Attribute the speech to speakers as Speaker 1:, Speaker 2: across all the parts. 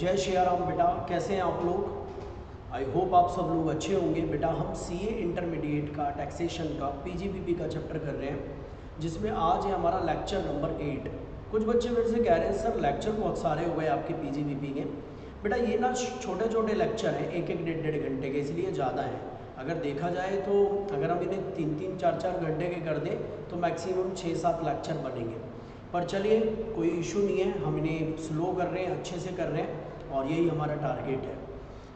Speaker 1: जय श्री राम बेटा, कैसे हैं आप लोग। आई होप आप सब लोग अच्छे होंगे। बेटा हम सीए इंटरमीडिएट का टैक्सेशन का पीजीबीपी का चैप्टर कर रहे हैं, जिसमें आज है हमारा लेक्चर नंबर 8। कुछ बच्चे मेरे से कह रहे हैं सर लेक्चर बहुत सारे हो गए आपके पीजीबीपी के। बेटा ये ना छोटे छोटे लेक्चर हैं, एक एक डेढ़ डेढ़ घंटे के, इसलिए ज़्यादा हैं। अगर देखा जाए तो अगर हम इन्हें 3-3 4-4 घंटे के कर दें तो मैक्सिमम 6-7 लेक्चर बनेंगे। पर चलिए कोई इशू नहीं है, हम इन्हें स्लो कर रहे हैं, अच्छे से कर रहे हैं और यही हमारा टारगेट है।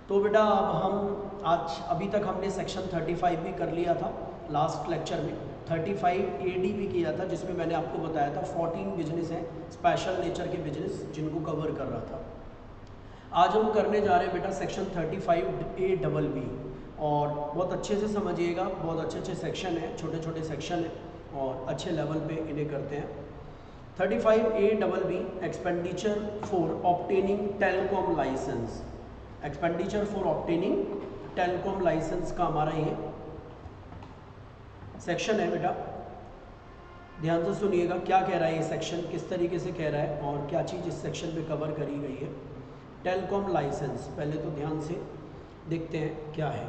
Speaker 1: तो बेटा अब हम आज अभी तक हमने सेक्शन 35 भी कर लिया था, लास्ट लेक्चर में 35 AD भी किया था, जिसमें मैंने आपको बताया था 14 बिजनेस हैं स्पेशल नेचर के बिजनेस जिनको कवर कर रहा था। आज हम करने जा रहे हैं बेटा सेक्शन 35A BB और बहुत अच्छे से समझिएगा। बहुत अच्छे अच्छे सेक्शन हैं, छोटे छोटे सेक्शन हैं और अच्छे लेवल पे इन्हें करते हैं। 35A BB expenditure for obtaining telecom licence. Expenditure for obtaining telecom licence का हमारा ये सेक्शन है बेटा। ध्यान से सुनिएगा क्या कह रहा है ये सेक्शन, किस तरीके से कह रहा है और क्या चीज़ इस सेक्शन में कवर करी गई है। टेलीकॉम लाइसेंस पहले तो ध्यान से देखते हैं क्या है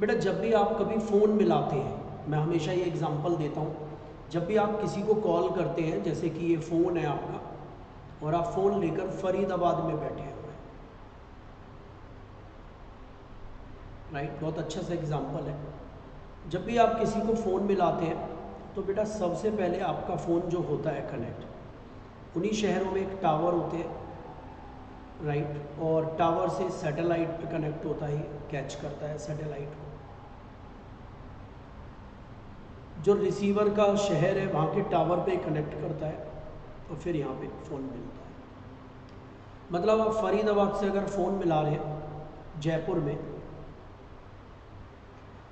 Speaker 1: बेटा। जब भी आप कभी फ़ोन मिलाते हैं, मैं हमेशा ये एग्जांपल देता हूँ, जब भी आप किसी को कॉल करते हैं, जैसे कि ये फ़ोन है आपका और आप फ़ोन लेकर फरीदाबाद में बैठे हुए हैं, राइट, बहुत अच्छा सा एग्जांपल है। जब भी आप किसी को फ़ोन मिलाते हैं तो बेटा सबसे पहले आपका फ़ोन जो होता है कनेक्ट, उन्हीं शहरों में एक टावर होते हैं, राइट, और टावर से सैटेलाइट पे कनेक्ट होता है, कैच करता है सैटेलाइट को। जो रिसीवर का शहर है वहाँ के टावर पे कनेक्ट करता है और फिर यहाँ पे फ़ोन मिलता है। मतलब आप फरीदाबाद से अगर फ़ोन मिला रहे हैं जयपुर में,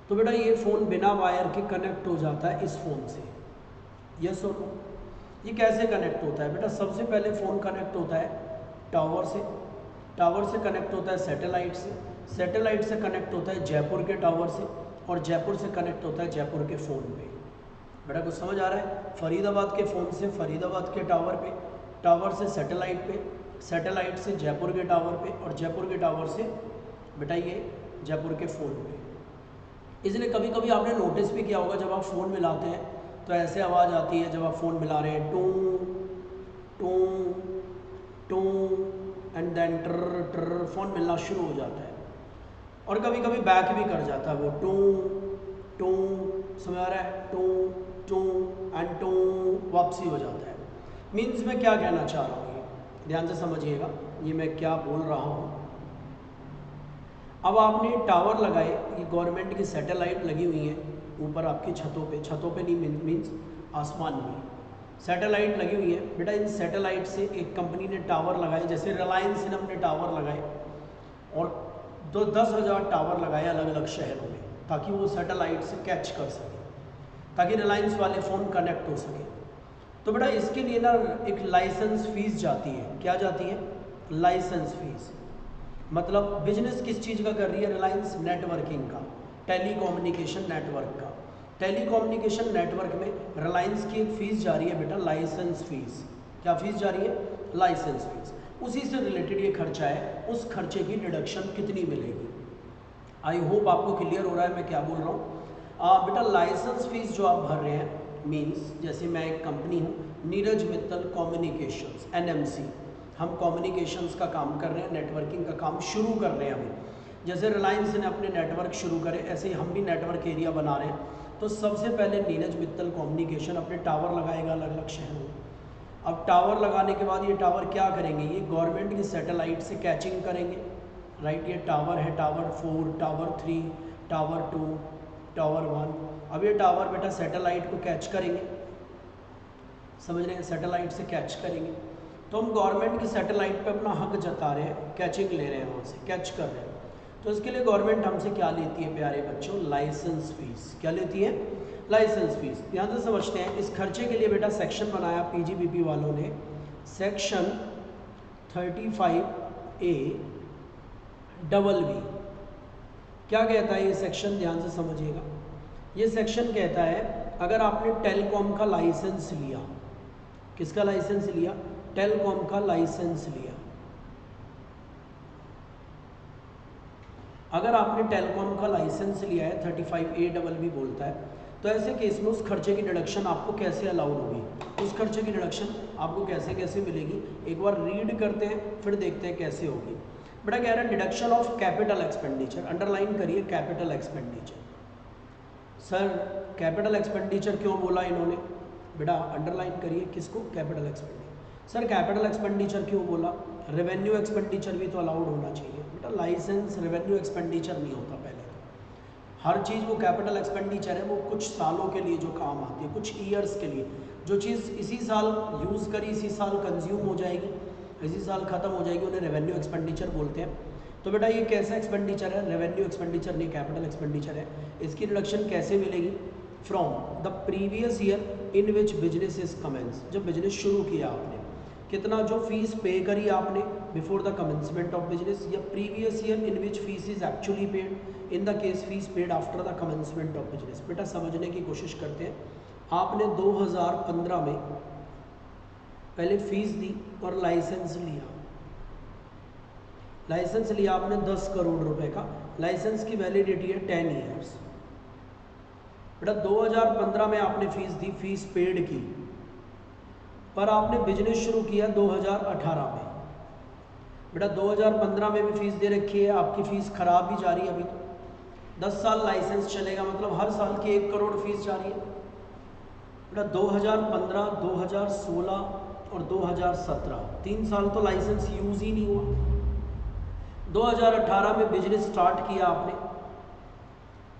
Speaker 1: तो बेटा ये फ़ोन बिना वायर के कनेक्ट हो जाता है इस फ़ोन से। यस और नो? ये कैसे कनेक्ट होता है बेटा? सबसे पहले फ़ोन कनेक्ट होता है टावर से, टावर से कनेक्ट होता है सैटेलाइट से, सैटेलाइट से कनेक्ट होता है जयपुर के टावर से और जयपुर से कनेक्ट होता है जयपुर के फ़ोन पे। बेटा कुछ समझ आ रहा है? फरीदाबाद के फ़ोन से फरीदाबाद के टावर पे, टावर से सैटेलाइट पे, सैटेलाइट से जयपुर के टावर पे और जयपुर के टावर से बेटा ये जयपुर के फ़ोन पे। इसलिए कभी कभी आपने नोटिस भी किया होगा, जब आप फ़ोन मिलाते हैं तो ऐसे आवाज़ आती है जब आप फ़ोन मिला रहे हैं, टू टू टू एंड देन ट्र ट्र, फ़ोन मिलना शुरू हो जाता है और कभी कभी बैक भी कर जाता है वो टू टू, समझ आ रहा है? टू टू एंड टू वापसी हो जाता है। मीन्स मैं क्या कहना चाह रहा हूँ, ये ध्यान से समझिएगा, ये मैं क्या बोल रहा हूँ। अब आपने टावर लगाए, ये गवर्नमेंट की सैटेलाइट लगी हुई है ऊपर आपकी छतों पे, छतों पे नहीं मीन्स आसमान में सैटेलाइट लगी हुई है बेटा। इन सैटेलाइट से एक कंपनी ने टावर लगाए, जैसे रिलायंस ने अपने टावर लगाए और 10,000 टावर लगाए अलग अलग शहरों में, ताकि वो सैटेलाइट से कैच कर सके, ताकि रिलायंस वाले फ़ोन कनेक्ट हो सके। तो बेटा इसके लिए ना एक लाइसेंस फ़ीस जाती है। क्या जाती है? Licence fees. मतलब बिजनेस किस चीज़ का कर रही है रिलायंस? नेटवर्किंग का, टेलीकम्युनिकेशन नेटवर्क का। टेलीकम्युनिकेशन नेटवर्क में रिलायंस की एक फ़ीस जा रही है बेटा, लाइसेंस फ़ीस। क्या फ़ीस जा रही है? Licence fees. उसी से रिलेटेड ये खर्चा है, उस खर्चे की डिडक्शन कितनी मिलेगी? आई होप आपको क्लियर हो रहा है मैं क्या बोल रहा हूँ। बेटा लाइसेंस फ़ीस जो आप भर रहे हैं, मीन्स जैसे मैं एक कंपनी हूँ नीरज मित्तल कम्युनिकेशंस NMC, हम कम्युनिकेशंस का काम कर रहे हैं, नेटवर्किंग का काम शुरू कर रहे हैं अभी। जैसे रिलायंस ने अपने नेटवर्क शुरू करे, ऐसे ही हम भी नेटवर्क एरिया बना रहे हैं। तो सबसे पहले नीरज मित्तल कम्युनिकेशन अपने टावर लगाएगा अलग अलग शहरों में। अब टावर लगाने के बाद ये टावर क्या करेंगे? ये गवर्नमेंट की सैटेलाइट से कैचिंग करेंगे, राइट। ये टावर है, टावर 4, टावर 3, टावर 2, टावर 1। अब ये टावर बेटा सैटेलाइट को कैच करेंगे, समझ रहे हैं? सैटेलाइट से कैच करेंगे तो हम गवर्नमेंट की सैटेलाइट पे अपना हक जता रहे हैं, कैचिंग ले रहे हैं, वहाँ से कैच कर रहे हैं। तो इसके लिए गवर्नमेंट हमसे क्या लेती है प्यारे बच्चों? Licence fees. क्या लेती है? Licence fees. ध्यान से समझते हैं। इस खर्चे के लिए बेटा सेक्शन बनाया पीजीबीपी वालों ने, सेक्शन 35A BB। क्या कहता है ये सेक्शन? ध्यान से समझिएगा। ये सेक्शन कहता है अगर आपने टेलीकॉम का लाइसेंस लिया, किसका लाइसेंस लिया? टेलीकॉम का लाइसेंस लिया, अगर आपने टेलीकॉम का लाइसेंस लिया है 35A बोलता है, तो ऐसे केस में उस खर्चे की डिडक्शन आपको कैसे अलाउड होगी, उस खर्चे की डिडक्शन आपको कैसे कैसे मिलेगी, एक बार रीड करते हैं फिर देखते हैं कैसे होगी। बेटा कह रहा है deduction of capital expenditure, underline करिए capital expenditure. Sir capital expenditure क्यों बोला इन्होंने, बेटा अंडरलाइन करिए किसको, capital expenditure. Sir capital expenditure क्यों बोला, रेवेन्यू एक्सपेंडिचर भी तो अलाउड होना चाहिए। बेटा लाइसेंस रेवेन्यू एक्सपेंडिचर नहीं होता, पहले तो हर चीज़ वो कैपिटल एक्सपेंडिचर है, वो कुछ सालों के लिए जो काम आती है, कुछ ईयर्स के लिए, जो चीज़ इसी साल यूज़ करी इसी साल कंज्यूम हो जाएगी, इसी साल ख़त्म हो जाएगी, उन्हें रेवेन्यू एक्सपेंडिचर बोलते हैं। तो बेटा ये कैसा एक्सपेंडिचर है, रेवेन्यू एक्सपेंडिचर नहीं, कैपिटल एक्सपेंडिचर है। इसकी डिडक्शन कैसे मिलेगी, from the previous year in which business is commence, जब बिजनेस शुरू किया आपने, कितना जो फीस पे करी आपने before the commencement of business, या previous year in which fees is actually paid, in the case fees paid after the commencement of business. बेटा समझने की कोशिश करते हैं, आपने 2015 में पहले फीस दी और लाइसेंस लिया, लाइसेंस लिया आपने 10 करोड़ रुपए का, लाइसेंस की वैलिडिटी है 10 ईयर्स। बेटा 2015 में आपने फीस दी, फीस पेड की, पर आपने बिजनेस शुरू किया 2018 में। बेटा 2015 में भी फीस दे रखी है, आपकी फीस खराब भी जा रही है अभी तो, 10 साल लाइसेंस चलेगा, मतलब हर साल की 1 करोड़ फीस जा रही है। बेटा 2015, 2016 और 2017 3 साल तो लाइसेंस यूज़ ही नहीं हुआ। 2018 में बिजनेस स्टार्ट किया आपने,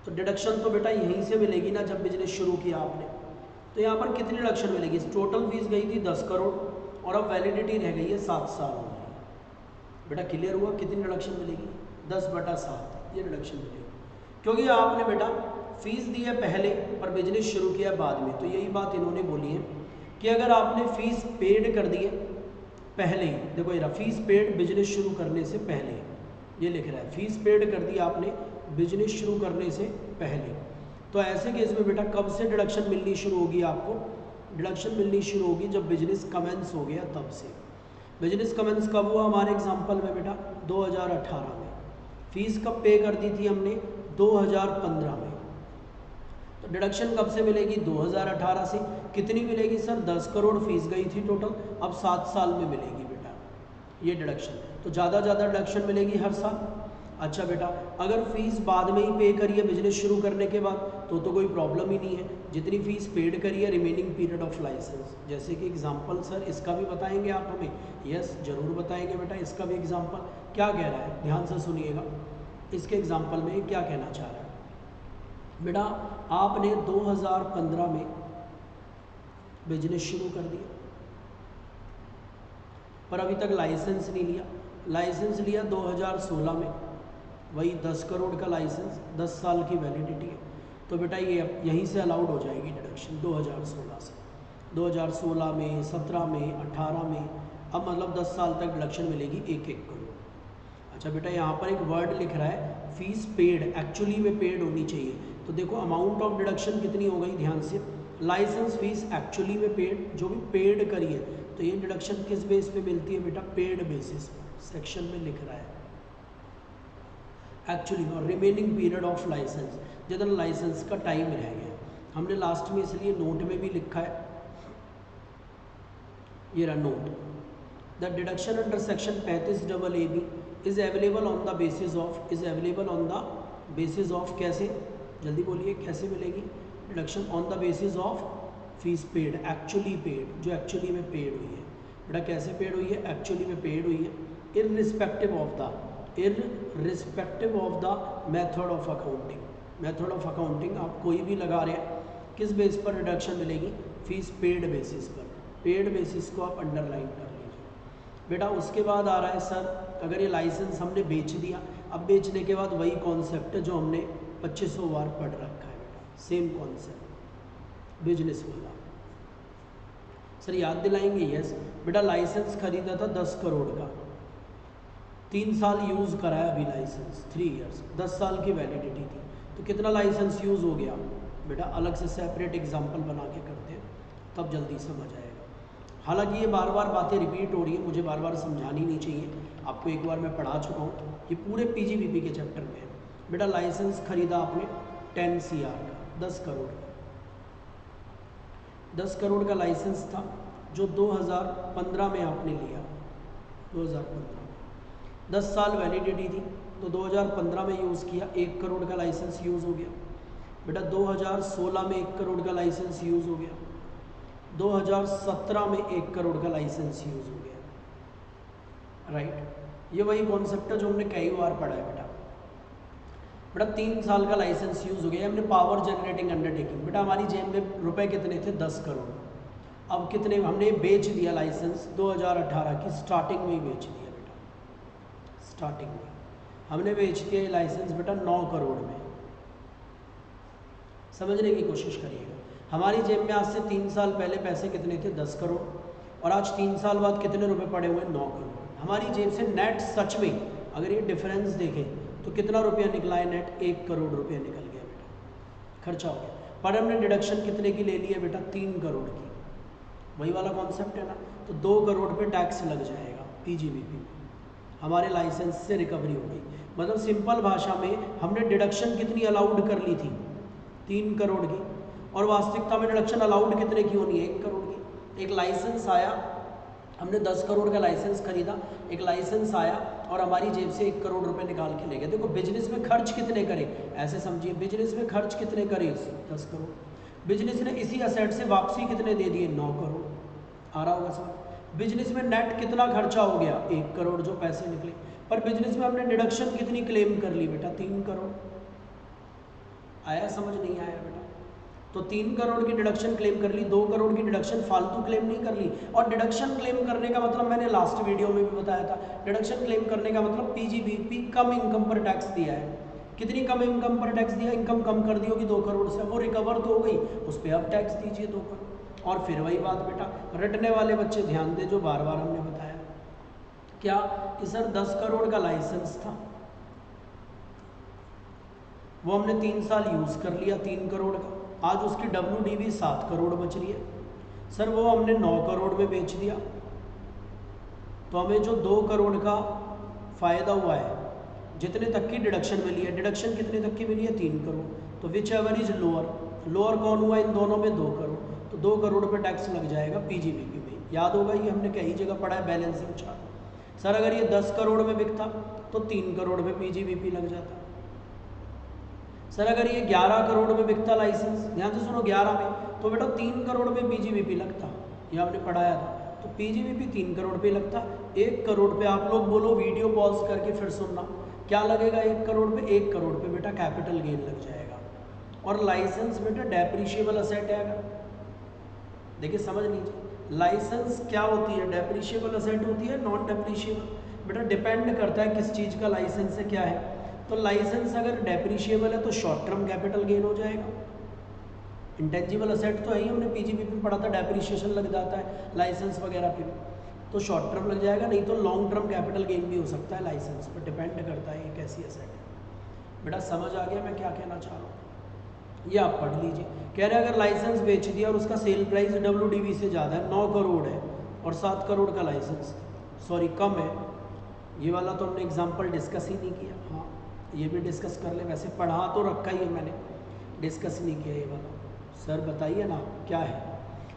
Speaker 1: तो डिडक्शन तो बेटा यहीं से मिलेगी ना, जब बिजनेस शुरू किया आपने। तो यहाँ पर कितनी डिडक्शन मिलेगी, टोटल फीस गई थी 10 करोड़ और अब वैलिडिटी रह गई है 7 साल हो गई। बेटा क्लियर हुआ, कितनी डिडक्शन मिलेगी, 10/7 ये डिडक्शन मिलेगी, क्योंकि आपने बेटा फीस दी है पहले पर बिजनेस शुरू किया बाद में। तो यही बात इन्होंने बोली है कि अगर आपने फीस पेड कर दी है पहले ही, देखो ये फीस पेड बिजनेस शुरू करने से पहले, ये लिख रहा है फीस पेड कर दी आपने बिजनेस शुरू करने से पहले, तो ऐसे केस में बेटा कब से डिडक्शन मिलनी शुरू होगी, आपको डिडक्शन मिलनी शुरू होगी जब बिजनेस कमेंस हो गया तब से। बिजनेस कमेंस कब हुआ हमारे एग्जांपल में बेटा 2018 में, फीस कब पे कर दी थी हमने 2015 में, तो डिडक्शन कब से मिलेगी 2018 से। कितनी मिलेगी सर, 10 करोड़ फीस गई थी टोटल, अब 7 साल में मिलेगी बेटा ये डिडक्शन, तो ज़्यादा डिडक्शन मिलेगी हर साल। अच्छा बेटा अगर फीस बाद में ही पे करी है बिजनेस शुरू करने के बाद तो कोई प्रॉब्लम ही नहीं है, जितनी फीस पेड करी है रिमेनिंग पीरियड ऑफ लाइसेंस। जैसे कि एग्जांपल सर इसका भी बताएंगे आप हमें, यस जरूर बताएंगे बेटा, इसका भी एग्जांपल क्या कह रहा है, ध्यान से सुनिएगा, इसके एग्जांपल में क्या कहना चाह रहा है। बेटा आपने 2015 में बिजनेस शुरू कर दिया पर अभी तक लाइसेंस नहीं लिया, लाइसेंस लिया 2016 में, वही 10 करोड़ का लाइसेंस, 10 साल की वैलिडिटी है, तो बेटा ये यहीं से अलाउड हो जाएगी डिडक्शन 2016 से। 2016 में, 17 में, 18 में, अब मतलब 10 साल तक डिडक्शन मिलेगी 1-1 करोड़। अच्छा बेटा यहाँ पर एक वर्ड लिख रहा है फीस पेड, एक्चुअली में पेड होनी चाहिए, तो देखो अमाउंट ऑफ डिडक्शन कितनी हो गई, ध्यान से, लाइसेंस फीस एक्चुअली में पेड, जो भी पेड करी है, तो ये डिडक्शन किस बेस पे मिलती है बेटा, पेड बेसिस, सेक्शन में लिख रहा है एक्चुअली में, और रिमेनिंग पीरियड ऑफ लाइसेंस, जितना लाइसेंस का टाइम रह गया, हमने लास्ट में इसलिए नोट में भी लिखा है, ये रहा note, the deduction under section 35AA is available on the basis of, is available on the basis of, कैसे, जल्दी बोलिए कैसे मिलेगी deduction, on the basis of fees paid, actually paid, जो एक्चुअली में पेड हुई है। बेटा कैसे पेड हुई है, एक्चुअली में पेड हुई है, irrespective of the method of accounting, method of accounting आप कोई भी लगा रहे हैं, किस बेस पर डिडक्शन मिलेगी, फीस पेड बेसिस पर, पेड बेसिस को आप अंडरलाइन कर लीजिए। बेटा उसके बाद आ रहा है सर अगर ये लाइसेंस हमने बेच दिया, अब बेचने के बाद वही कॉन्सेप्ट है जो हमने 2500 बार पढ़ रखा है बेटा, सेम कॉन्सेप्ट बिजनेस वाला। सर याद दिलाएंगे, यस बेटा लाइसेंस खरीदा था 10 करोड़ का, 3 साल यूज़ कराया अभी लाइसेंस, 3 इयर्स, 10 साल की वैलिडिटी थी, तो कितना लाइसेंस यूज़ हो गया बेटा, अलग से सेपरेट एग्जांपल बना के करते हैं तब जल्दी समझ आएगा। हालांकि ये बार बार बातें रिपीट हो रही है, मुझे बार बार समझानी नहीं चाहिए, आपको एक बार मैं पढ़ा चुका हूँ, ये पूरे PGBP के चैप्टर में है, बेटा लाइसेंस खरीदा आपने 10 CR का, 10 करोड़, 10 करोड़ का लाइसेंस था जो 2015 में आपने लिया, 2015 में 10 साल वैलिडिटी थी, तो 2015 में यूज़ किया, 1 करोड़ का लाइसेंस यूज़ हो गया। बेटा 2016 में 1 करोड़ का लाइसेंस यूज़ हो गया, 2017 में 1 करोड़ का लाइसेंस यूज़ हो गया, राइट। ये वही कॉन्सेप्ट है जो हमने कई बार पढ़ा है बेटा। बेटा 3 साल का लाइसेंस यूज़ हो गया, हमने पावर जनरेटिंग अंडरटेकिंग, बेटा हमारी जेब में रुपए कितने थे, 10 करोड़। अब कितने हमने बेच दिया लाइसेंस, 2018 की स्टार्टिंग में ही बेच दिया बेटा, स्टार्टिंग में हमने बेच दिया ये लाइसेंस बेटा 9 करोड़ में। समझने की कोशिश करिएगा, हमारी जेब में आज से 3 साल पहले पैसे कितने थे, 10 करोड़, और आज 3 साल बाद कितने रुपए पड़े हुए, 9 करोड़। हमारी जेब से नेट सच में अगर ये डिफरेंस देखें तो कितना रुपया निकला है, नेट 1 करोड़ रुपया निकल गया बेटा, खर्चा हो गया। पर हमने डिडक्शन कितने की ले ली है बेटा, 3 करोड़ की, वही वाला कॉन्सेप्ट है ना। तो 2 करोड़ पे टैक्स लग जाएगा PGBP, हमारे लाइसेंस से रिकवरी हो गई। मतलब सिंपल भाषा में हमने डिडक्शन कितनी अलाउड कर ली थी, 3 करोड़ की, और वास्तविकता में डिडक्शन अलाउड कितने की होनी है, 1 करोड़ की। एक लाइसेंस आया, हमने 10 करोड़ का लाइसेंस खरीदा, एक लाइसेंस आया और हमारी जेब से 1 करोड़ रुपए निकाल के ले गए। देखो बिजनेस में खर्च कितने करे, ऐसे समझिए, बिजनेस में खर्च कितने करे, 10 करोड़। बिजनेस ने इसी असेट से वापसी कितने दे दिए, 9 करोड़। आ रहा होगा समझ। बिजनेस में नेट कितना खर्चा हो गया, 1 करोड़ जो पैसे निकले, पर बिजनेस में हमने डिडक्शन कितनी क्लेम कर ली बेटा, 3 करोड़। आया समझ, नहीं आया बेटा। तो 3 करोड़ की डिडक्शन क्लेम कर ली, 2 करोड़ की डिडक्शन फालतू क्लेम नहीं कर ली। और डिडक्शन क्लेम करने का मतलब मैंने लास्ट वीडियो में भी बताया था, डिडक्शन क्लेम करने का मतलब PGBP कम इनकम पर टैक्स दिया है। कितनी कम इनकम पर टैक्स दिया, इनकम कम कर दी होगी 2 करोड़ से, वो रिकवर तो हो गई, उस पर अब टैक्स दीजिए 2 करोड़। और फिर वही बात बेटा, रटने वाले बच्चे ध्यान दे, जो बार बार हमने बताया क्या कि सर 10 करोड़ का लाइसेंस था, वो हमने 3 साल यूज़ कर लिया 3 करोड़ का, आज उसकी WDV 7 करोड़ बच रही है। सर वो हमने 9 करोड़ में बेच दिया, तो हमें जो 2 करोड़ का फ़ायदा हुआ है, जितने तक की डिडक्शन मिली है, डिडक्शन कितने तक की मिली है, 3 करोड़। तो which ever is lower, lower कौन हुआ इन दोनों में, 2 करोड़। तो 2 करोड़ पे टैक्स लग जाएगा PGBP में। याद होगा, ये हमने कई जगह पढ़ा है बैलेंसिंग चार्ट। सर अगर ये 10 करोड़ में बिकता तो 3 करोड़ पे PGBP लग जाता। सर अगर ये 11 करोड़ में बिकता लाइसेंस, ध्यान से सुनो, 11 में, तो बेटा 3 करोड़ में PGBP लगता, ये आपने पढ़ाया था। तो PGBP 3 करोड़ पे लगता, 1 करोड़ पे आप लोग बोलो, वीडियो पॉज करके फिर सुनना, क्या लगेगा 1 करोड़ पे, 1 करोड़ पे बेटा कैपिटल गेन लग जाएगा। और लाइसेंस बेटा डेप्रिशिएबल असेट है। अगर देखिए समझ लीजिए, लाइसेंस क्या होती है, डेप्रिशिएबल असेट होती है, नॉन डेप्रिशिएबल। बेटा डिपेंड करता है किस चीज़ का लाइसेंस है, क्या है। तो लाइसेंस अगर डेप्रिशिएबल है तो शॉर्ट टर्म कैपिटल गेन हो जाएगा। इंटेंजिबल असेट तो है ही, हमने PGBP में पढ़ा था, डेप्रिशिएशन लग जाता है लाइसेंस वगैरह पे, तो शॉर्ट टर्म लग जाएगा, नहीं तो लॉन्ग टर्म कैपिटल गेन भी हो सकता है लाइसेंस पर, डिपेंड करता है ये कैसी असेट है। बेटा समझ आ गया मैं क्या कहना चाह रहा हूँ, ये आप पढ़ लीजिए। कह रहे हैं अगर लाइसेंस बेच दिया और उसका सेल प्राइस WDV से ज़्यादा है, 9 करोड़ है और 7 करोड़ का लाइसेंस, सॉरी कम है, ये वाला तो हमने एग्जाम्पल डिस्कस ही नहीं किया। हाँ ये भी डिस्कस कर ले, वैसे पढ़ा तो रखा ही है मैंने, डिस्कस नहीं किया ये वाला। सर बताइए ना क्या है।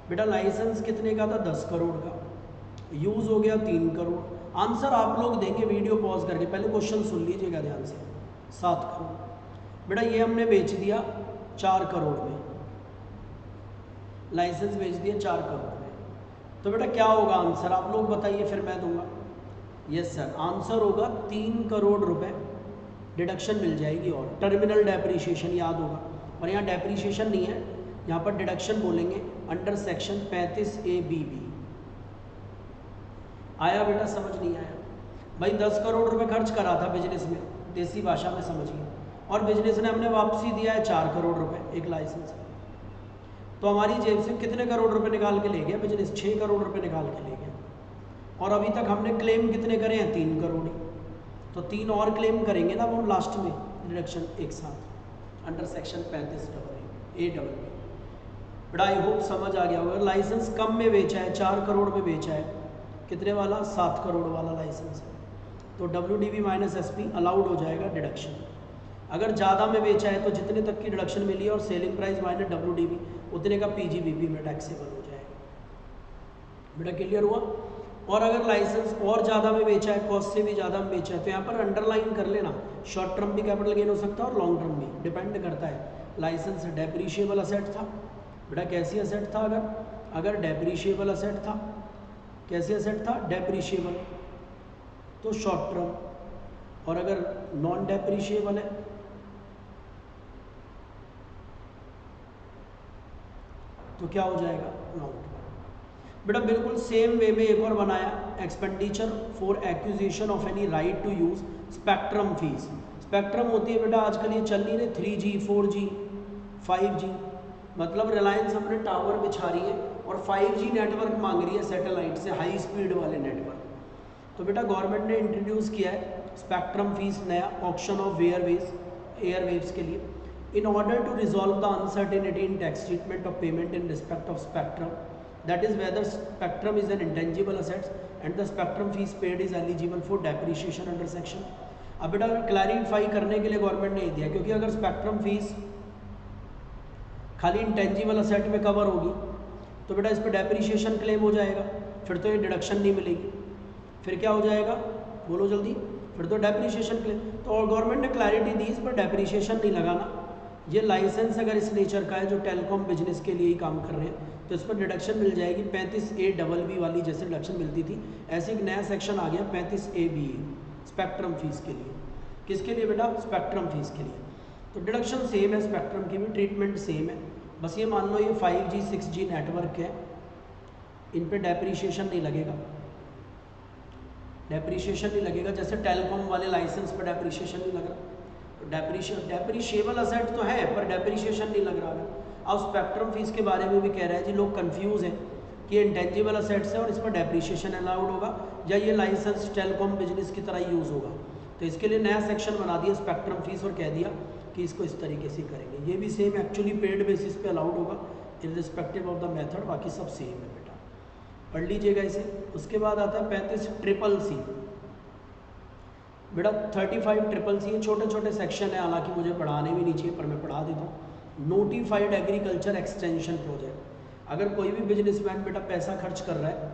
Speaker 1: बेटा लाइसेंस कितने का था, 10 करोड़ का, यूज़ हो गया 3 करोड़। आंसर आप लोग देंगे वीडियो पॉज करके, पहले क्वेश्चन सुन लीजिएगा ध्यान से। 7 करोड़ बेटा ये हमने बेच दिया 4 करोड़ में, लाइसेंस बेच दिया 4 करोड़ में, तो बेटा क्या होगा आंसर, आप लोग बताइए फिर मैं दूंगा। यस सर, आंसर होगा 3 करोड़ रुपए डिडक्शन मिल जाएगी। और टर्मिनल डेप्रीशिएशन याद होगा, और यहाँ डेप्रीशिएशन नहीं है, यहाँ पर डिडक्शन बोलेंगे अंडर सेक्शन 35A(BB). आया बेटा, समझ नहीं आया भाई। 10 करोड़ रुपए खर्च करा था बिजनेस में, देसी भाषा में समझिए, और बिजनेस ने हमने वापसी दिया है 4 करोड़ रुपए एक लाइसेंस, तो हमारी जेब से कितने करोड़ रुपए निकाल के ले गया बिजनेस, 6 करोड़ रुपए निकाल के ले गया। और अभी तक हमने क्लेम कितने करे हैं, 3 करोड़ ही, तो 3 और क्लेम करेंगे ना वो लास्ट में डिडक्शन एक साथ अंडर सेक्शन 35A(BB). बड़ा आई होप समझ आ गया होगा। लाइसेंस कम में बेचा है, 4 करोड़ में बेचा है, कितने वाला, 7 करोड़ वाला लाइसेंस है, तो WDV - SP अलाउड हो जाएगा डिडक्शन। अगर ज़्यादा में बेचा है तो जितने तक की डिडक्शन मिली है और सेलिंग प्राइस माइनस WDV उतने का PGBP में टैक्सेबल हो जाएगा। बेटा क्लियर हुआ। और अगर लाइसेंस और ज़्यादा में बेचा है, कॉस्ट से भी ज़्यादा में बेचा है, तो यहाँ पर अंडरलाइन कर लेना, शॉर्ट टर्म भी कैपिटल गेन हो सकता है और लॉन्ग टर्म भी, डिपेंड करता है। लाइसेंस डेप्रीशिएबल असेट था, बेटा कैसी असेट था, अगर डेप्रीशिएबल असेट था, कैसे असेट था, डेप्रीशिएबल, तो शॉर्ट टर्म, और अगर नॉन डेप्रीशिएबल है तो क्या हो जाएगा, लॉन्ग टर्म। बेटा बिल्कुल सेम वे में एक और बनाया, expenditure for acquisition of any right to use spectrum fees. Spectrum होती है बेटा आजकल ये चल नहीं रही 3G 4G 5G, मतलब रिलायंस अपने टावर बिछा रही है और 5G नेटवर्क मांग रही है सैटेलाइट से, हाई स्पीड वाले नेटवर्क। तो बेटा गवर्नमेंट ने इंट्रोड्यूस किया है स्पेक्ट्रम फीस, नया ऑप्शन ऑफ एयरवेव्स के लिए, in order to resolve the uncertainty in tax treatment of payment in respect of spectrum, that is whether spectrum is an intangible assets and the spectrum fees paid is eligible for depreciation under section। अब बेटा clarify करने के लिए government ने दिया, क्योंकि अगर spectrum fees खाली इंटेंजिबल असेट में कवर होगी तो बेटा इस पर डेप्रीशिएशन क्लेम हो जाएगा, फिर तो ये डिडक्शन नहीं मिलेगी, फिर क्या हो जाएगा, बोलो जल्दी, फिर तो डेप्रीशिएशन क्लेम। तो गवर्नमेंट ने क्लैरिटी दी, इस पर डेप्रीशिएशन नहीं लगाना। ये लाइसेंस अगर इस नेचर का है जो टेलीकॉम बिजनेस के लिए ही काम कर रहे हैं तो इस पर डिडक्शन मिल जाएगी 35A वाली, जैसे डिडक्शन मिलती थी ऐसे एक नया सेक्शन आ गया 35A स्पेक्ट्रम फीस के लिए। किसके लिए बेटा, स्पेक्ट्रम फीस के लिए। तो डिडक्शन सेम है, स्पेक्ट्रम की भी ट्रीटमेंट सेम है, बस ये मान लो ये 5G 6G नेटवर्क है, इन पर डेप्रीशिएशन नहीं लगेगा, डेप्रीशिएशन नहीं लगेगा, जैसे टेलीकॉम वाले लाइसेंस पर डेप्रीशिएशन नहीं लग रहा। डेप्रीशिएबल असेट तो है पर डेप्रीशिएशन नहीं लग रहा है। अब स्पेक्ट्रम फीस के बारे में भी कह रहा है जी, लोग कंफ्यूज हैं कि इंटेंजिबल असेट्स है और इस पर डेप्रीशिएशन अलाउड होगा या ये लाइसेंस टेलीकॉम बिजनेस की तरह यूज़ होगा। तो इसके लिए नया सेक्शन बना दिया स्पेक्ट्रम फीस और कह दिया कि इसको इस तरीके से करेंगे। ये भी सेम एक्चुअली पेड बेसिस पे अलाउड होगा इर्रिस्पेक्टिव ऑफ द मेथड, बाकी सब सेम है बेटा, पढ़ लीजिएगा इसे। उसके बाद आता है 35CCC। बेटा 35CCC ये छोटे छोटे सेक्शन है, हालांकि मुझे पढ़ाने भी नहीं चाहिए पर मैं पढ़ा देता हूँ। नोटिफाइड एग्रीकल्चर एक्सटेंशन प्रोजेक्ट, अगर कोई भी बिजनेसमैन बेटा पैसा खर्च कर रहा है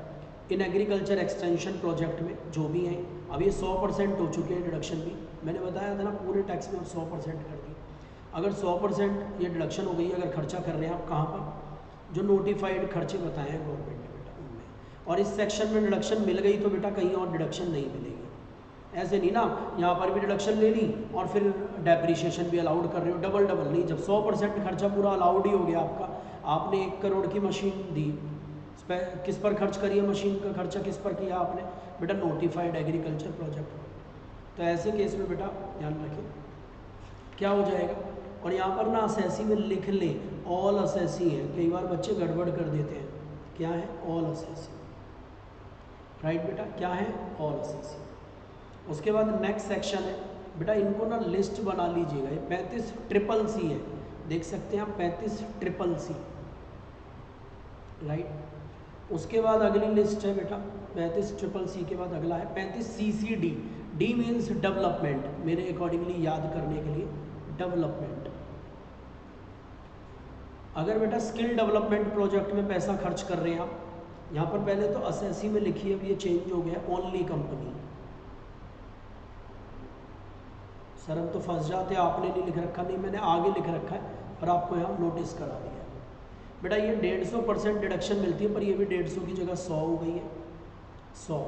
Speaker 1: इन एग्रीकल्चर एक्सटेंशन प्रोजेक्ट में, जो भी हैं, अब ये 100% हो चुके हैं डिडक्शन भी, मैंने बताया था ना पूरे टैक्स में अब 100% कर दी। अगर 100% ये डिडक्शन हो गई, अगर खर्चा कर रहे हैं आप कहाँ पर, जो नोटिफाइड खर्चे बताए हैं गवर्नमेंट ने बेटा उनमें, और इस सेक्शन में डिडक्शन मिल गई तो बेटा कहीं और डिडक्शन नहीं मिलेगी। ऐसे नहीं ना, यहाँ पर भी डिडक्शन ले ली और फिर डेप्रीशिएशन भी अलाउड कर रहे हो, डबल नहीं। जब 100% खर्चा पूरा अलाउड ही हो गया आपका, आपने 1 करोड़ की मशीन दी, किस पर खर्च करिए, मशीन का खर्चा किस पर किया आपने, बेटा नोटिफाइड एग्रीकल्चर प्रोजेक्ट। तो ऐसे केस में बेटा ध्यान रखें क्या हो जाएगा। और यहाँ पर ना असेसी में लिख ले ऑल असेसी है, कई बार बच्चे गड़बड़ कर देते हैं, क्या है ऑल असेसी, राइट बेटा, क्या है ऑल असेसी। उसके बाद नेक्स्ट सेक्शन है बेटा, इनको ना लिस्ट बना लीजिएगा, ये 35CCC है, देख सकते हैं आप 35CCC, राइट। उसके बाद अगली लिस्ट है बेटा 35CCC के बाद अगला है 35CCD। डी मीन्स डेवलपमेंट, मेरे अकॉर्डिंगली याद करने के लिए डेवलपमेंट। अगर बेटा स्किल डेवलपमेंट प्रोजेक्ट में पैसा खर्च कर रहे हैं आप, यहाँ पर पहले तो असेसी में लिखिए, अब ये चेंज हो गया ओनली कंपनी। सर हम तो फंस जाते हैं, आपने नहीं लिख रखा, नहीं मैंने आगे लिख रखा है और आपको यहाँ नोटिस करा दिया बेटा। ये 150% डिडक्शन मिलती है, पर ये भी 150 की जगह 100 हो गई है, 100।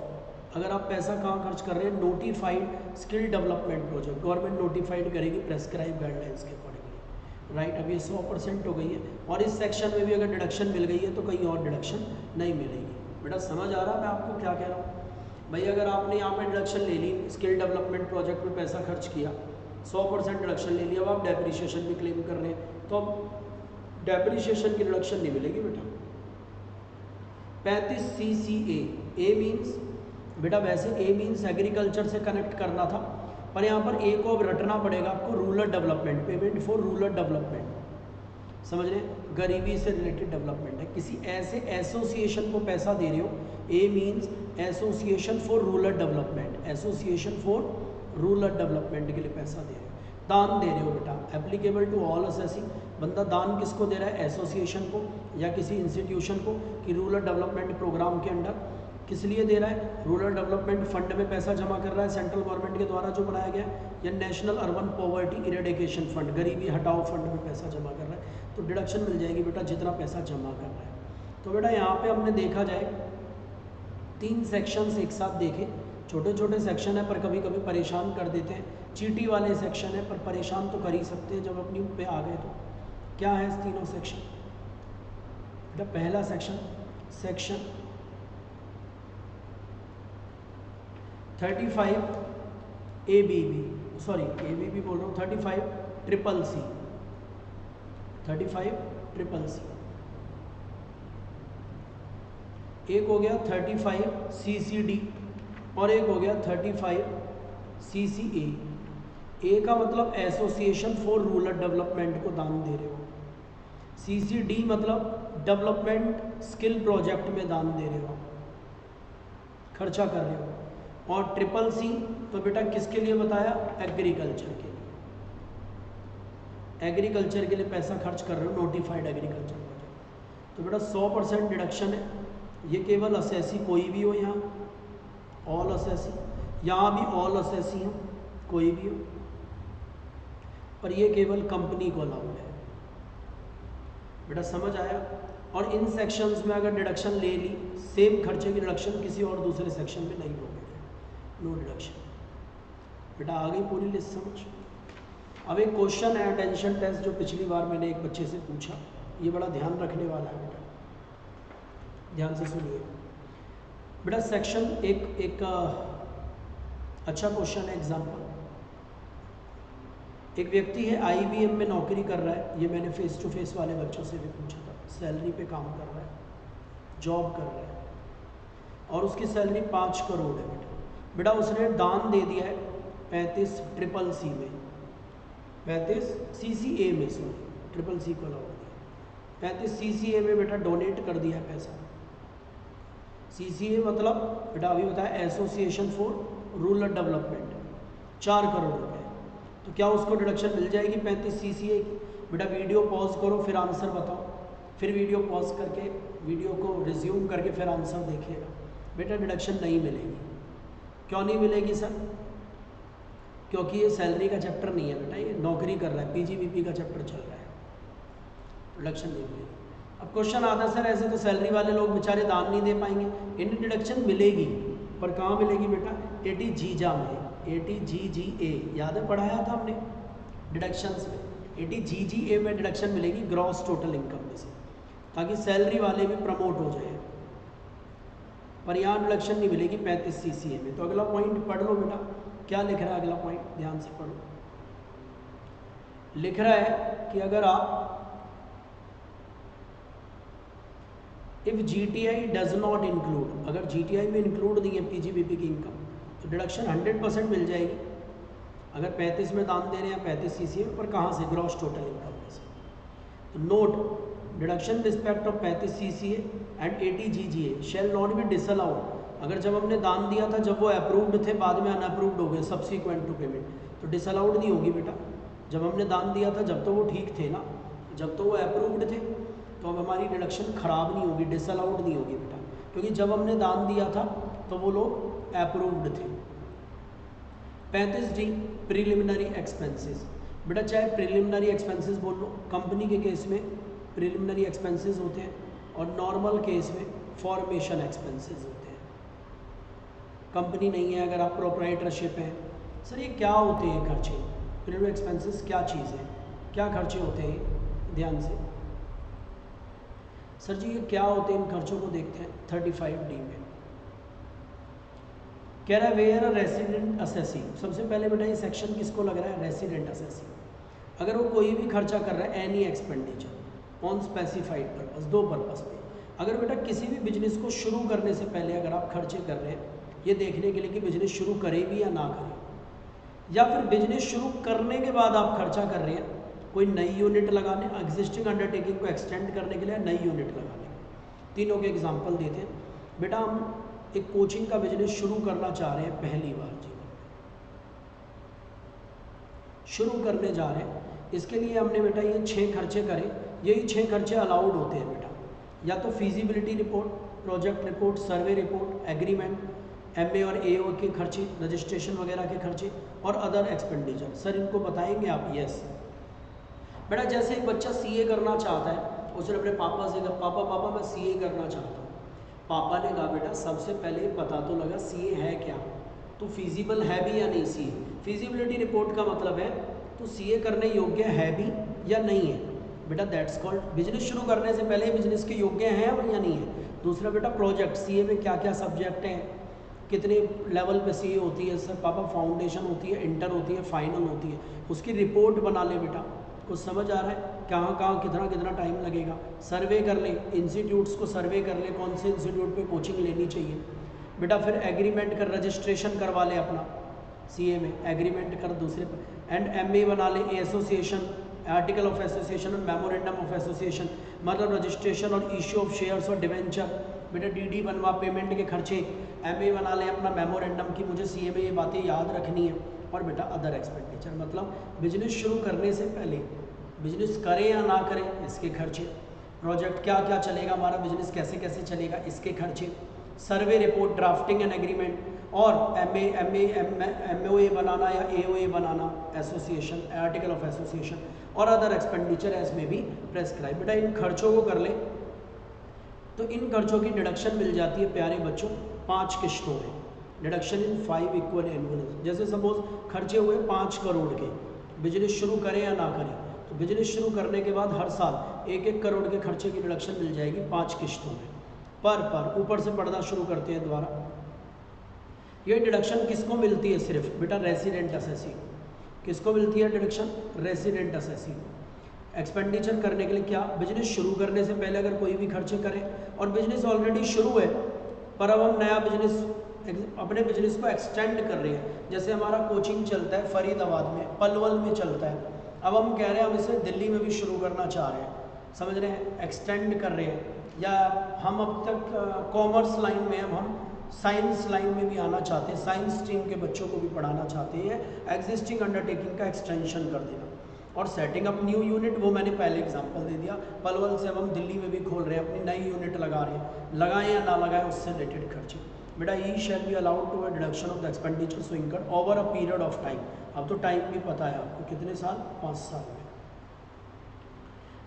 Speaker 1: अगर आप पैसा कहाँ खर्च कर रहे हैं, notified skill development project, government notified करेगी प्रेस्क्राइब गाइडलाइंस के अकॉर्डिंगली, राइट। अब ये 100% हो गई है और इस सेक्शन में भी अगर डिडक्शन मिल गई है तो कहीं और डिडक्शन नहीं मिलेगी। बेटा समझ आ रहा है मैं आपको क्या कह रहा हूँ भाई। अगर आपने यहाँ पे डिडक्शन ले ली, स्किल डेवलपमेंट प्रोजेक्ट में पैसा खर्च किया, 100% डिडक्शन ले लिया, अब आप डेप्रीशिएशन भी क्लेम कर रहे हैं, तो अब डेप्रीशिएशन की डिडक्शन नहीं मिलेगी बेटा। 35CCA, ए मीन्स बेटा, वैसे ए मीन्स एग्रीकल्चर से कनेक्ट करना था, पर यहाँ पर ए को अब रटना पड़ेगा आपको, rural development, payment for rural development, समझ रहे हैं, गरीबी से रिलेटेड डेवलपमेंट है, किसी ऐसे एसोसिएशन को पैसा दे रहे हो। A means association for rural development, association for rural development के लिए पैसा दे रहे हो। दान दे रहे हो बेटा, एप्लीकेबल टू ऑल असेसी, बंदा दान किसको दे रहा है, एसोसिएशन को या किसी इंस्टीट्यूशन को, कि रूरल डेवलपमेंट प्रोग्राम के अंडर किस लिए दे रहा है, रूरल डेवलपमेंट फंड में पैसा जमा कर रहा है सेंट्रल गवर्नमेंट के द्वारा जो बनाया गया, या national urban poverty eradication fund, गरीबी हटाओ फंड में पैसा जमा कर रहा है, तो डिडक्शन मिल जाएगी बेटा जितना पैसा जमा कर रहा है। तो बेटा यहाँ पे हमने देखा जाए 3 सेक्शंस एक साथ देखे, छोटे छोटे सेक्शन है पर कभी कभी परेशान कर देते हैं, चीटी वाले सेक्शन है पर परेशान तो कर ही सकते हैं जब अपनी पे आ गए। तो क्या है इस तीनों सेक्शन, बेटा पहला section, section 35 ABB, sorry ABB बोल रहा हूँ, 35 CCC, 35 CCC, एक हो गया 35 CCD और एक हो गया 35 CCA। ए का मतलब एसोसिएशन फॉर रूरल डेवलपमेंट को दान दे रहे हो, CCD मतलब डेवलपमेंट स्किल प्रोजेक्ट में दान दे रहे हो, खर्चा कर रहे हो, और CCC तो बेटा किसके लिए बताया, एग्रीकल्चर के लिए, एग्रीकल्चर के लिए पैसा खर्च कर रहे हो, नोटिफाइड एग्रीकल्चर प्रोजेक्ट। तो बेटा 100% डिडक्शन है, ये केवल असेसी कोई भी हो, यहाँ ऑल असेसी, यहाँ भी ऑल असेसी हो कोई भी हो, पर ये केवल कंपनी को अलाउड है। बेटा समझ आया। और इन सेक्शंस में अगर डिडक्शन ले ली, सेम खर्चे की डिडक्शन किसी और दूसरे सेक्शन में नहीं लोगे, नो डिडक्शन। बेटा आ गई पूरी लिस्ट समझ। अब एक क्वेश्चन है अटेंशन टेस्ट, जो पिछली बार मैंने एक बच्चे से पूछा, ये बड़ा ध्यान रखने वाला है बेटा, ध्यान से सुनिए बेटा। सेक्शन एक अच्छा क्वेश्चन है एग्जाम्पल। एक व्यक्ति है IBM में नौकरी कर रहा है, ये मैंने फेस टू फेस वाले बच्चों से भी पूछा था, सैलरी पे काम कर रहा है, जॉब कर रहा है, और उसकी सैलरी 5 करोड़ है बेटा। बेटा उसने दान दे दिया है 35 CCC में, 35 CCA में, सॉरी CCC को अलाउड दिया, 35 CCA में बेटा डोनेट कर दिया है पैसा। CCA मतलब बेटा अभी बताया association for rural development, 4 crore रुपए। तो क्या उसको डिडक्शन मिल जाएगी 35 CCA की? बेटा वीडियो पॉज करो फिर आंसर बताओ, फिर वीडियो पॉज करके वीडियो को रिज्यूम करके फिर आंसर देखिएगा। बेटा डिडक्शन नहीं मिलेगी। क्यों नहीं मिलेगी सर? क्योंकि ये सैलरी का चैप्टर नहीं है बेटा, ये नौकरी कर रहा है, PGBP का चैप्टर चल रहा है, डिडक्शन नहीं मिलेगी। अब क्वेश्चन आता है सर ऐसे तो सैलरी वाले लोग बेचारे दान नहीं दे पाएंगे, इन्हें डिडक्शन मिलेगी, पर कहाँ मिलेगी बेटा? ATGGA में, ATGGA याद है पढ़ाया था हमने डिडक्शंस में, ATGGA में डिडक्शन मिलेगी ग्रॉस टोटल इनकम में से, ताकि सैलरी वाले भी प्रमोट हो जाए, पर यहाँ डिडक्शन नहीं मिलेगी 35 CCA में। तो अगला पॉइंट पढ़ लो बेटा, क्या लिख रहा है अगला पॉइंट, ध्यान से पढ़ो। लिख रहा है कि अगर आप if GTI does not include, अगर GTI में इंक्लूड नहीं है PGBP की इनकम, तो डिडक्शन 100% मिल जाएगी। अगर 35 में दान दे रहे हैं 35 CCA में, पर कहाँ से? ग्रॉस टोटल इनकम में से। तो note deduction respect of 35 CCA and ATGGA shall not be disallowed. अगर जब हमने दान दिया था, जब वो अप्रूव्ड थे, बाद में अनअप्रूव्ड हो गए सब्सिक्वेंट टू पेमेंट, तो डिसअलाउड नहीं होगी बेटा। जब हमने दान दिया था जब तो वो ठीक थे ना, जब तो वो अप्रूव्ड थे, तो अब हमारी डिडक्शन ख़राब नहीं होगी, डिसअलाउड नहीं होगी बेटा, क्योंकि जब हमने दान दिया था तो वो लोग अप्रूव्ड थे। 35D preliminary expenses. बेटा चाहे प्रिलिमिनरी एक्सपेंसेस बोल लो, कंपनी के केस में प्रिलिमिनरी एक्सपेंसेस होते हैं, और नॉर्मल केस में फॉर्मेशन एक्सपेंसेस होते हैं। कंपनी नहीं है, अगर आप प्रोप्राइटरशिप हैं, सर ये क्या होते हैं खर्चे? प्रिलिमिनरी एक्सपेंसेस क्या चीज़ है, क्या खर्चे होते हैं? ध्यान से सर जी ये क्या होते हैं, इन खर्चों को देखते हैं। 35D में कह रहा है वेयर रेसिडेंट असेसी। सबसे पहले बेटा ये सेक्शन किसको लग रहा है? Resident assessee. अगर वो कोई भी खर्चा कर रहा है, any expenditure on specified purpose, 2 purpose पे। अगर बेटा किसी भी बिजनेस को शुरू करने से पहले अगर आप खर्चे कर रहे हैं, ये देखने के लिए कि बिजनेस शुरू करे भी या ना करे, या फिर बिजनेस शुरू करने के बाद आप खर्चा कर रहे हैं कोई नई यूनिट लगाने, एग्जिस्टिंग अंडरटेकिंग को एक्सटेंड करने के लिए, नई यूनिट लगाने, तीनों के एग्जाम्पल देते हैं। बेटा हम एक कोचिंग का बिजनेस शुरू करना चाह रहे हैं पहली बार जीवन में, शुरू करने जा रहे हैं, इसके लिए हमने बेटा ये 6 खर्चे करे। यही 6 खर्चे अलाउड होते हैं बेटा, या तो feasibility report, project report, survey report, agreement, MA और एओ के खर्चे, रजिस्ट्रेशन वगैरह के खर्चे और अदर एक्सपेंडिचर। सर इनको बताएंगे आप? यस बेटा। जैसे एक बच्चा सीए करना चाहता है, उसने अपने पापा से कहा पापा मैं सीए करना चाहता हूँ। पापा ने कहा बेटा सबसे पहले पता तो लगा सीए है क्या, तो फिजिबल है भी या नहीं सीए। फिजिबिलिटी रिपोर्ट का मतलब है तो सीए करने योग्य है भी या नहीं है बेटा, दैट्स कॉल्ड। बिजनेस शुरू करने से पहले बिजनेस के योग्य हैं या नहीं है। दूसरा बेटा प्रोजेक्ट, सीए में क्या क्या सब्जेक्ट हैं, कितने लेवल पे सीए होती है। सर पापा फाउंडेशन होती है, इंटर होती है, फाइनल होती है। उसकी रिपोर्ट बना ले बेटा, कुछ समझ आ रहा है, कहाँ कहाँ कितना टाइम लगेगा। सर्वे कर ले, इंस्टीट्यूट्स को सर्वे कर ले, कौन से इंस्टीट्यूट पे कोचिंग लेनी चाहिए बेटा। फिर एग्रीमेंट कर, रजिस्ट्रेशन करवा ले अपना सीए में, एग्रीमेंट कर दूसरे पर। एंड एमए बना ले, एसोसिएशन, आर्टिकल ऑफ एसोसिएशन और मेमोरेंडम ऑफ एसोसिएशन, मतलब रजिस्ट्रेशन और इश्यू ऑफ शेयर्स और डिवेंचर बेटा। डीडी बनवा, पेमेंट के खर्चे। एमए बना ले अपना मेमोरेंडम की, मुझे सीए में ये बातें याद रखनी है। और बेटा अदर एक्सपेंडिचर, मतलब बिजनेस शुरू करने से पहले बिजनेस करें या ना करें इसके खर्चे। प्रोजेक्ट क्या क्या चलेगा हमारा बिजनेस, कैसे कैसे चलेगा इसके खर्चे। Survey report, drafting and agreement, और एमओए बनाना या AOA banana, association, article of association और अदर एक्सपेंडिचर है इसमें भी प्रेस्क्राइब। बेटा इन खर्चों को कर ले तो इन खर्चों की डिडक्शन मिल जाती है प्यारे बच्चों 5 किश्तों में। डिडक्शन इन 5 इक्वल एनुअल। जैसे सपोज खर्चे हुए 5 करोड़ के, बिजनेस शुरू करें या ना करें, तो बिजनेस शुरू करने के बाद हर साल 1-1 करोड़ के खर्चे की डिडक्शन मिल जाएगी 5 किश्तों में। पर ऊपर से पढ़ना शुरू करते हैं दोबारा। ये डिडक्शन किसको मिलती है? सिर्फ बेटा रेसिडेंट असेसी। किसको मिलती है डिडक्शन? Resident assessee. एक्सपेंडिचर करने के लिए क्या? बिजनेस शुरू करने से पहले अगर कोई भी खर्चे करें, और बिजनेस ऑलरेडी शुरू है पर अब हम नया बिजनेस अपने बिजनेस को एक्सटेंड कर रहे हैं। जैसे हमारा कोचिंग चलता है फरीदाबाद में, पलवल में चलता है, अब हम कह रहे हैं हम इसे दिल्ली में भी शुरू करना चाह रहे हैं, समझ रहे हैं, एक्सटेंड कर रहे हैं। या हम अब तक कॉमर्स लाइन में, अब हम साइंस लाइन में भी आना चाहते हैं, साइंस स्ट्रीम के बच्चों को भी पढ़ाना चाहते हैं। एग्जिस्टिंग अंडरटेकिंग का एक्सटेंशन कर देना और सेटिंग अप न्यू यूनिट, वो मैंने पहले एग्जांपल दे दिया। पलवल से अब हम दिल्ली में भी खोल रहे हैं, अपनी नई यूनिट लगा रहे हैं, लगाएं या ना लगाएं उससे रिलेटेड खर्चे। बेटा ई shall be allowed to a deduction of the expenditure so incurred over a period of time. अब तो टाइम भी पता है आपको, कितने साल? 5 साल में।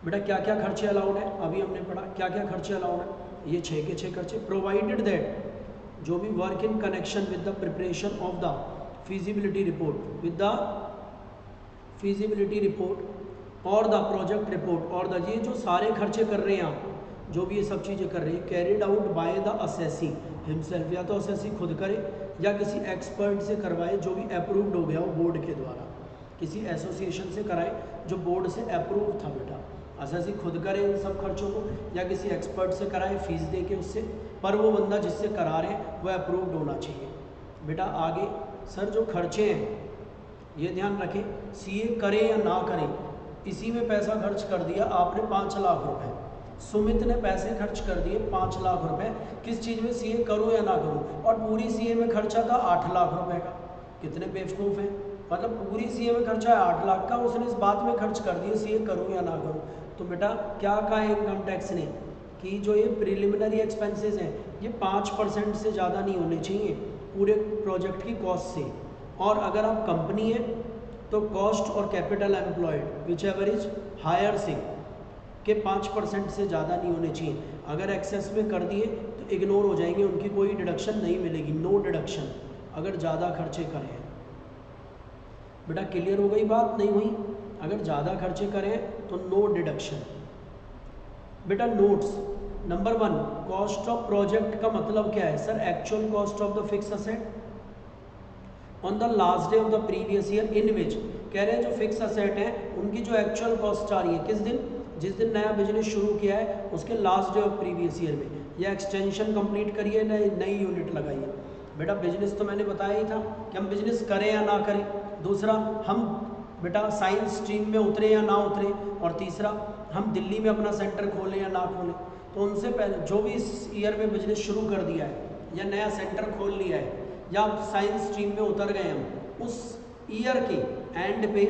Speaker 1: बेटा क्या क्या खर्चे अलाउड है? अभी हमने पढ़ा क्या क्या खर्चे अलाउड है। ये 6 के 6 खर्चे। प्रोवाइडेड दैट जो भी work in connection with the preparation of the feasibility report, with the feasibility report और द प्रोजेक्ट रिपोर्ट और द, ये जो सारे खर्चे कर रहे हैं आप, जो भी ये सब चीज़ें कर रहे हैं, carried out by the assessee himself, या तो असेसी खुद करे या किसी एक्सपर्ट से करवाए जो भी अप्रूव्ड हो गया हो बोर्ड के द्वारा, किसी एसोसिएशन से कराए जो बोर्ड से अप्रूव था। बेटा असेसी खुद करे इन सब खर्चों को या किसी एक्सपर्ट से कराए फीस दे के उससे, पर वो बंदा जिससे करा रहे हैं वह अप्रूव्ड होना चाहिए। बेटा आगे सर जो खर्चे हैं ये ध्यान रखें, सीए करें या ना करें, इसी में पैसा खर्च कर दिया आपने 5 लाख रुपए, सुमित ने पैसे खर्च कर दिए 5 लाख रुपए, किस चीज़ में? सीए करूँ या ना करूँ, और पूरी सीए में खर्चा था 8 लाख रुपए का। कितने बेवकूफ़ हैं, मतलब पूरी सीए में खर्चा है 8 लाख का, उसने इस बात में खर्च कर दिए सीए करूँ या ना करूँ। तो बेटा क्या कहा इनकम टैक्स ने कि जो ये प्रिलिमिनरी एक्सपेंसेस हैं ये 5% से ज़्यादा नहीं होने चाहिए पूरे प्रोजेक्ट की कॉस्ट से, और अगर आप कंपनी है तो कॉस्ट और capital employed whichever is higher से के 5% से ज़्यादा नहीं होने चाहिए। अगर एक्सेस में कर दिए तो इग्नोर हो जाएंगे, उनकी कोई डिडक्शन नहीं मिलेगी, नो डिडक्शन अगर ज़्यादा खर्चे करें। बेटा क्लियर हो गई बात? नहीं हुई? अगर ज़्यादा खर्चे करें तो नो डिडक्शन। बेटा notes number 1, cost of project का मतलब क्या है? Sir actual cost of the fix asset on the last day of the previous year in which, कह रहे हैं जो फिक्स असेट है उनकी जो एक्चुअल कॉस्ट आ रही है किस दिन? जिस दिन नया बिजनेस शुरू किया है उसके last day of previous year में, या एक्सटेंशन कंप्लीट करिए नई यूनिट लगाइए। बेटा बिजनेस तो मैंने बताया ही था कि हम बिजनेस करें या ना करें। दूसरा हम बेटा साइंस स्ट्रीम में उतरे या ना उतरे, और तीसरा हम दिल्ली में अपना सेंटर खोलें या ना खोलें। तो उनसे पहले जो भी इस ईयर में बिजनेस शुरू कर दिया है या नया सेंटर खोल लिया है या साइंस स्ट्रीम में उतर गए हम, उस ईयर के एंड पे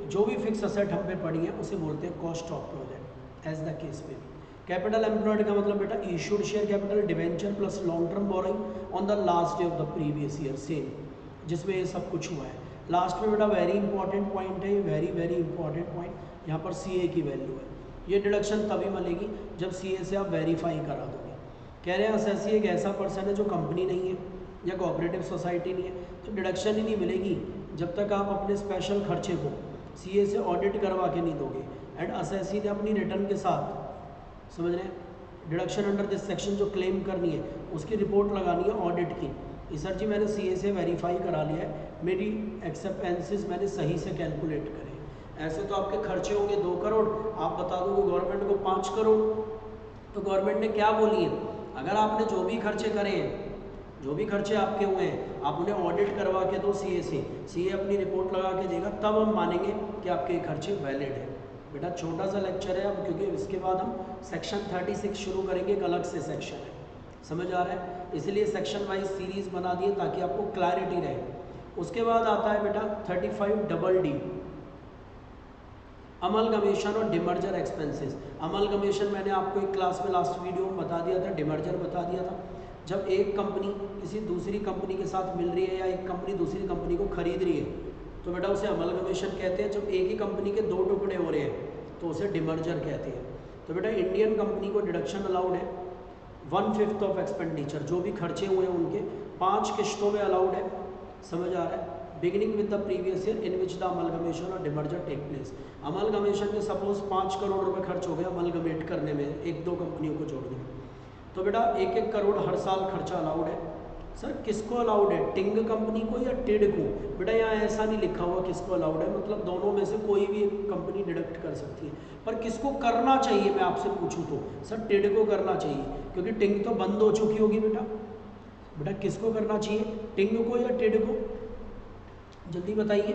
Speaker 1: जो भी फिक्स असेट हम पे पड़ी है उसे बोलते हैं cost of project. As the case पे भी कैपिटल एम्प्लॉयड का मतलब बेटा issued share capital debenture plus long term borrowing on the last day of the previous year same, जिसमें ये सब कुछ हुआ है। लास्ट में बेटा वेरी इंपॉर्टेंट पॉइंट है, वेरी वेरी इंपॉर्टेंट पॉइंट, यहाँ पर सीए की वैल्यू है। ये डिडक्शन तभी मिलेगी जब सीए से आप वेरीफाई करा दोगे। कह रहे हैं असेसी एक ऐसा पर्सन है जो कंपनी नहीं है या कोऑपरेटिव सोसाइटी नहीं है, तो डिडक्शन ही नहीं मिलेगी जब तक आप अपने स्पेशल खर्चे को सीए से ऑडिट करवा के नहीं दोगे। एंड असेसी ने अपनी रिटर्न के साथ, समझ रहे हैं, डिडक्शन अंडर दिस सेक्शन जो क्लेम करनी है उसकी रिपोर्ट लगानी है ऑडिट की। सर जी मैंने सीए से वेरीफाई करा लिया है, मेरी एक्सेप्टेंसेस मैंने सही से कैलकुलेट करे। ऐसे तो आपके खर्चे होंगे 2 करोड़, आप बता दोगे गवर्नमेंट को 5 करोड़, तो गवर्नमेंट ने क्या बोली है, अगर आपने जो भी खर्चे करे हैं, जो भी खर्चे आपके हुए हैं, आप उन्हें ऑडिट करवा के दो सीए से, सीए अपनी रिपोर्ट लगा के देगा, तब हम मानेंगे कि आपके खर्चे वैलिड है। बेटा छोटा सा लेक्चर है अब, क्योंकि इसके बाद हम सेक्शन 36 शुरू करेंगे, एक अलग से सेक्शन है, समझ आ रहा है, इसलिए सेक्शन वाइज सीरीज बना दिए ताकि आपको क्लैरिटी रहे। उसके बाद आता है बेटा 35 डी, अमलगमेशन और डिमर्जर एक्सपेंसेस। अमलगमेशन मैंने आपको एक क्लास में लास्ट वीडियो में बता दिया था, डिमर्जर बता दिया था जब एक कंपनी किसी दूसरी कंपनी के साथ मिल रही है या एक कंपनी दूसरी कंपनी को खरीद रही है, तो बेटा उसे अमलगमेशन कहते हैं। जब एक ही कंपनी के 2 टुकड़े हो रहे हैं तो उसे डिमर्जर कहते हैं। तो बेटा इंडियन कंपनी को डिडक्शन अलाउड है 1/5 ऑफ एक्सपेंडिचर, जो भी खर्चे हुए हैं उनके 5 किश्तों में अलाउड है, समझ आ रहा है, beginning with the previous year in which the amalgamation और डिमर्जर टेक प्लेस। अमलगमेशन में सपोज 5 करोड़ रुपए खर्च हो गया अमलगमेट करने में, 1-2 कंपनियों को जोड़ने में, तो बेटा 1-1 करोड़ हर साल खर्चा अलाउड है। सर किसको अलाउड है, टिंग कंपनी को या टिड को? बेटा यहाँ ऐसा नहीं लिखा हुआ किसको अलाउड है, मतलब दोनों में से कोई भी एक कंपनी डिडक्ट कर सकती है, पर किसको करना चाहिए मैं आपसे पूछूं तो सर टिड को करना चाहिए, क्योंकि टिंग तो बंद हो चुकी होगी। बेटा किसको करना चाहिए, टिंग को या टिड को? जल्दी बताइए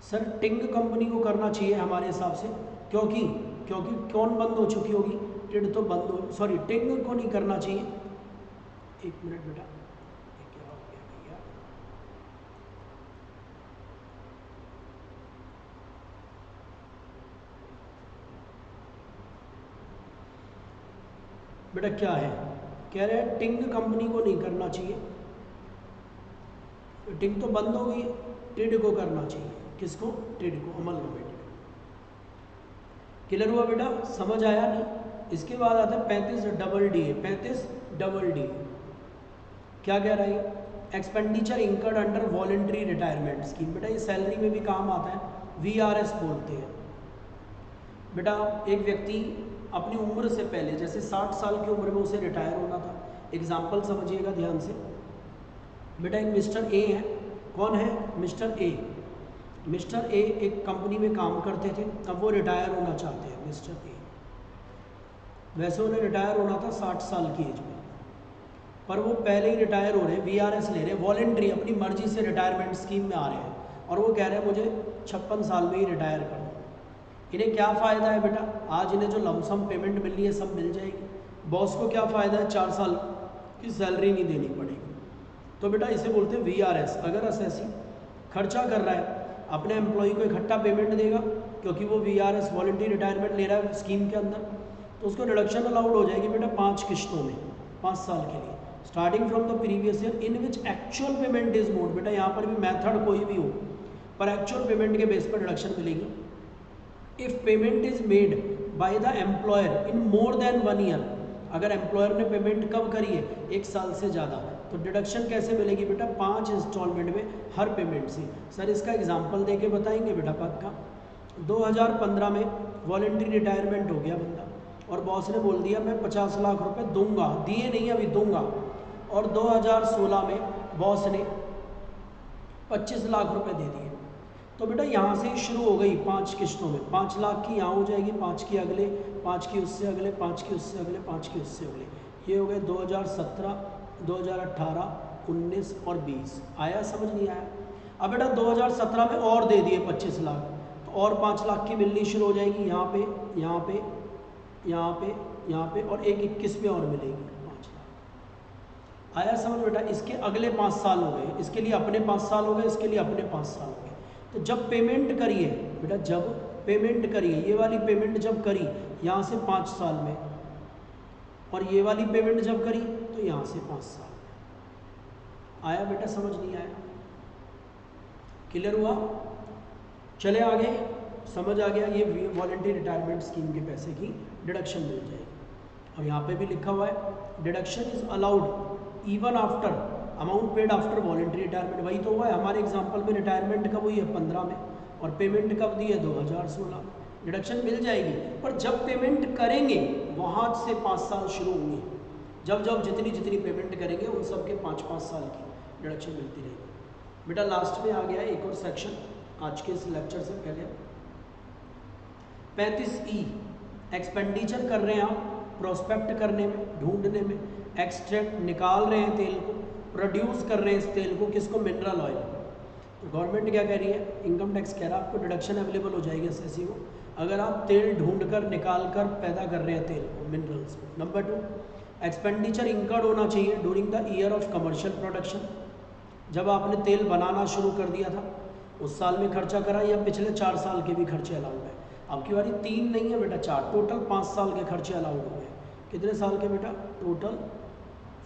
Speaker 1: सर। टिंग कंपनी को करना चाहिए हमारे हिसाब से, क्योंकि कौन बंद हो चुकी होगी, टिड तो बंद हो, सॉरी टिंग को नहीं करना चाहिए। 1 मिनट बेटा, ये क्या हो गया भैया, बेटा क्या है, कह रहे हैं टिंग कंपनी को नहीं करना चाहिए, टिंग तो बंद हो गई, टिड को करना चाहिए। किसको, टिड को, अमलगमेटेड। क्लियर हुआ बेटा, समझ आया नहीं? इसके बाद आता है 35 डी, 35 डी क्या कह रहा है, expenditure incurred under voluntary retirement scheme. बेटा ये सैलरी में भी काम आता है, VRS बोलते हैं। बेटा एक व्यक्ति अपनी उम्र से पहले, जैसे 60 साल की उम्र में उसे रिटायर होना था, एग्जाम्पल समझिएगा ध्यान से। बेटा एक मिस्टर ए है, कौन है, मिस्टर ए। मिस्टर ए एक कंपनी में काम करते थे, अब वो रिटायर होना चाहते हैं मिस्टर ए। वैसे उन्हें रिटायर होना था 60 साल की एज में, पर वो पहले ही रिटायर हो रहे हैं, VRS ले रहे हैं, वॉलंटरी अपनी मर्जी से रिटायरमेंट स्कीम में आ रहे हैं, और वो कह रहे हैं मुझे 56 साल में ही रिटायर कर दो। इन्हें क्या फ़ायदा है बेटा, आज इन्हें जो लमसम पेमेंट मिल रही है सब मिल जाएगी। बॉस को क्या फ़ायदा है, 4 साल की सैलरी नहीं देनी पड़ेगी। तो बेटा इसे बोलते हैं VRS। अगर असेसी खर्चा कर रहा है, अपने एम्प्लॉय को इकट्ठा पेमेंट देगा, क्योंकि वो VRS वॉलंटरी रिटायरमेंट ले रहा है स्कीम के अंदर, तो उसको रिडक्शन अलाउड हो जाएगी बेटा 5 किश्तों में, 5 साल के लिए, starting from the previous year in which actual payment is mode. बेटा यहाँ पर भी मेथड कोई भी हो, पर एक्चुअल पेमेंट के बेस पर रिडक्शन मिलेगी। If payment is made by the employer in more than 1 year, अगर एम्प्लॉयर ने पेमेंट कब करी है, 1 साल से ज़्यादा, तो डिडक्शन कैसे मिलेगी बेटा, 5 इंस्टॉलमेंट में हर पेमेंट से। सर इसका एग्जांपल देके बताएंगे बेटा पक्का। 2015 में वॉलंटरी रिटायरमेंट हो गया बंदा, और बॉस ने बोल दिया मैं 50 लाख रुपए दूंगा, दिए नहीं अभी दूंगा, और 2016 में बॉस ने 25 लाख रुपए दे दिए। तो बेटा यहाँ से शुरू हो गई 5 किश्तों में, 5 लाख की यहाँ हो जाएगी, 5 की अगले, 5 की उससे अगले, 5 की उससे अगले, 5 की उससे अगले, ये हो गए 2017, 2018, 19 और 20। आया समझ नहीं आया? अब बेटा 2017 में और दे दिए 25 लाख, तो और 5 लाख की मिलनी शुरू हो जाएगी, यहाँ पे, यहाँ पे, यहाँ पे, यहाँ पे, और एक 21 में और मिलेगी 5 लाख। आया समझ बेटा? इसके अगले 5 साल हो गए, इसके लिए अपने 5 साल हो गए, इसके लिए अपने 5 साल हो गए। तो जब पेमेंट करिए बेटा, जब पेमेंट करिए, ये वाली पेमेंट जब करी यहाँ से 5 साल में, और ये वाली पेमेंट जब करी तो यहाँ से 5 साल में। आया बेटा? समझ नहीं आया? क्लियर हुआ? चले आगे, समझ आ गया? ये वॉलंटरी रिटायरमेंट स्कीम के पैसे की डिडक्शन मिल जाएगी। और यहाँ पे भी लिखा हुआ है deduction is allowed even after amount paid after voluntary retirement. वही तो हुआ है हमारे एग्जांपल में, रिटायरमेंट कब हुई है? 15 में, और पेमेंट कब दी है? 2016। डिडक्शन मिल जाएगी, पर जब पेमेंट करेंगे वहाँ से 5 साल शुरू होंगे। जब जब जितनी जितनी पेमेंट करेंगे उन सब के 5-5 साल की डिडक्शन मिलती रहेगी। बेटा लास्ट में आ गया एक और सेक्शन आज के इस लेक्चर से पहले, 35E एक्सपेंडिचर कर रहे हैं आप प्रोस्पेक्ट करने में, ढूंढने में, एक्सट्रैक्ट निकाल रहे हैं तेल को, प्रोड्यूस कर रहे हैं इस तेल को, किसको? Mineral oil. तो गवर्नमेंट क्या कह रही है? इनकम टैक्स कह रहा है आपको डिडक्शन अवेलेबल हो जाएगी एसएससी को, अगर आप तेल ढूंढकर निकाल कर पैदा कर रहे हैं तेल को, मिनरल्स को। नंबर 2, एक्सपेंडिचर इंकर्ड होना चाहिए during the year of commercial production. जब आपने तेल बनाना शुरू कर दिया था उस साल में खर्चा करा, या पिछले 4 साल के भी खर्चे अलाउड है? आपकी बारी 3 नहीं है बेटा, 4, टोटल 5 साल के खर्चे अलाउड हो गए। कितने साल के बेटा? टोटल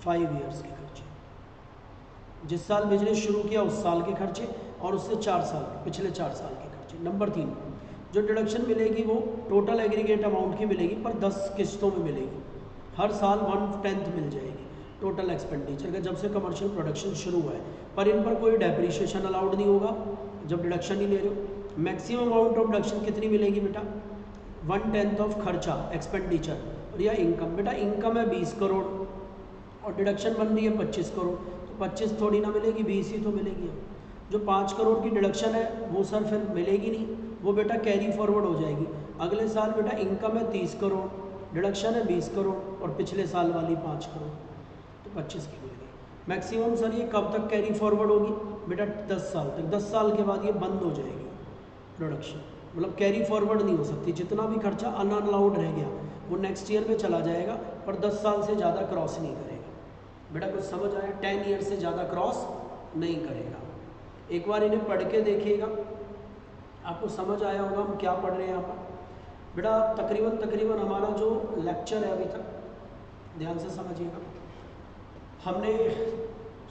Speaker 1: 5 ईयर्स के खर्चे। जिस साल बिजनेस शुरू किया उस साल के खर्चे, और उससे 4 साल पिछले 4 साल के खर्चे। नंबर 3, जो डिडक्शन मिलेगी वो टोटल एग्रीगेट अमाउंट की मिलेगी, पर 10 किस्तों में मिलेगी। हर साल 1/10 मिल जाएगी टोटल एक्सपेंडिचर का, जब से कमर्शियल प्रोडक्शन शुरू हुआ है। पर इन पर कोई डेप्रिशिएशन अलाउड नहीं होगा जब डिडक्शन ही ले रहे हो। मैक्सिमम अमाउंट ऑफ डिडक्शन कितनी मिलेगी बेटा? 1/10 ऑफ खर्चा एक्सपेंडिचर, और यह इनकम। बेटा इनकम है 20 करोड़ और डिडक्शन बन रही है 25 करोड़, तो 25 थोड़ी ना मिलेगी, 20 ही तो मिलेगी। जो 5 करोड़ की डिडक्शन है वो सर फिर मिलेगी नहीं, वो बेटा कैरी फॉरवर्ड हो जाएगी। अगले साल बेटा इनकम है 30 करोड़, डिडक्शन है 20 करोड़, और पिछले साल वाली 5 करोड़, तो 25 की मिल गई। मैक्सिमम सर ये कब तक कैरी फॉरवर्ड होगी? बेटा 10 साल तक। 10 साल के बाद ये बंद हो जाएगी प्रोडक्शन, मतलब कैरी फॉरवर्ड नहीं हो सकती। जितना भी खर्चा अनअलाउड रह गया वो नेक्स्ट ईयर में चला जाएगा, पर 10 साल से ज़्यादा क्रॉस नहीं करेगा। बेटा कुछ समझ आया? 10 ईयर से ज़्यादा क्रॉस नहीं करेगा। एक बार इन्हें पढ़ के देखिएगा, आपको समझ आया होगा हम क्या पढ़ रहे हैं यहाँ पर। बेटा तकरीबन हमारा जो लेक्चर है अभी तक, ध्यान से समझिएगा, हमने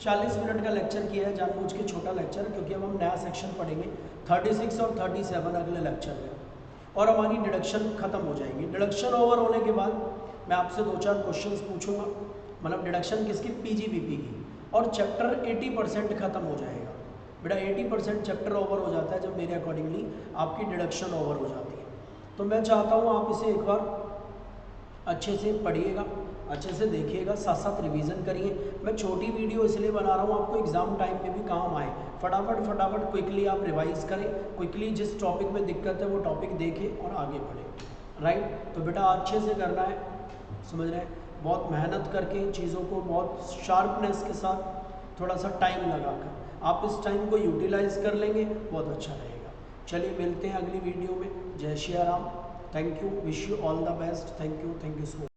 Speaker 1: 40 मिनट का लेक्चर किया है, जानबूझ के छोटा लेक्चर, क्योंकि अब हम नया सेक्शन पढ़ेंगे 36 और 37 अगले लेक्चर में, और हमारी डिडक्शन खत्म हो जाएगी। डिडक्शन ओवर होने के बाद मैं आपसे 2-4 क्वेश्चंस पूछूंगा, मतलब डिडक्शन किसकी? पीजीबीपी की, और चैप्टर 80% खत्म हो जाएगा। बेटा 80% चैप्टर ओवर हो जाता है जब मेरे अकॉर्डिंगली आपकी डिडक्शन ओवर हो जाती है। तो मैं चाहता हूँ आप इसे एक बार अच्छे से पढ़िएगा, अच्छे से देखिएगा, साथ साथ रिवीजन करिए। मैं छोटी वीडियो इसलिए बना रहा हूँ आपको एग्जाम टाइम में भी काम आए। फटाफट क्विकली आप रिवाइज करें, क्विकली जिस टॉपिक में दिक्कत है वो टॉपिक देखें और आगे बढ़ें। राइट? तो बेटा अच्छे से करना है, समझ रहे हैं? बहुत मेहनत करके चीज़ों को बहुत शार्पनेस के साथ थोड़ा सा टाइम लगाकर आप इस टाइम को यूटिलाइज कर लेंगे, बहुत अच्छा रहेगा। चलिए मिलते हैं अगली वीडियो में। जय Shri Ram. Thank you, wish you all the best. Thank you so much.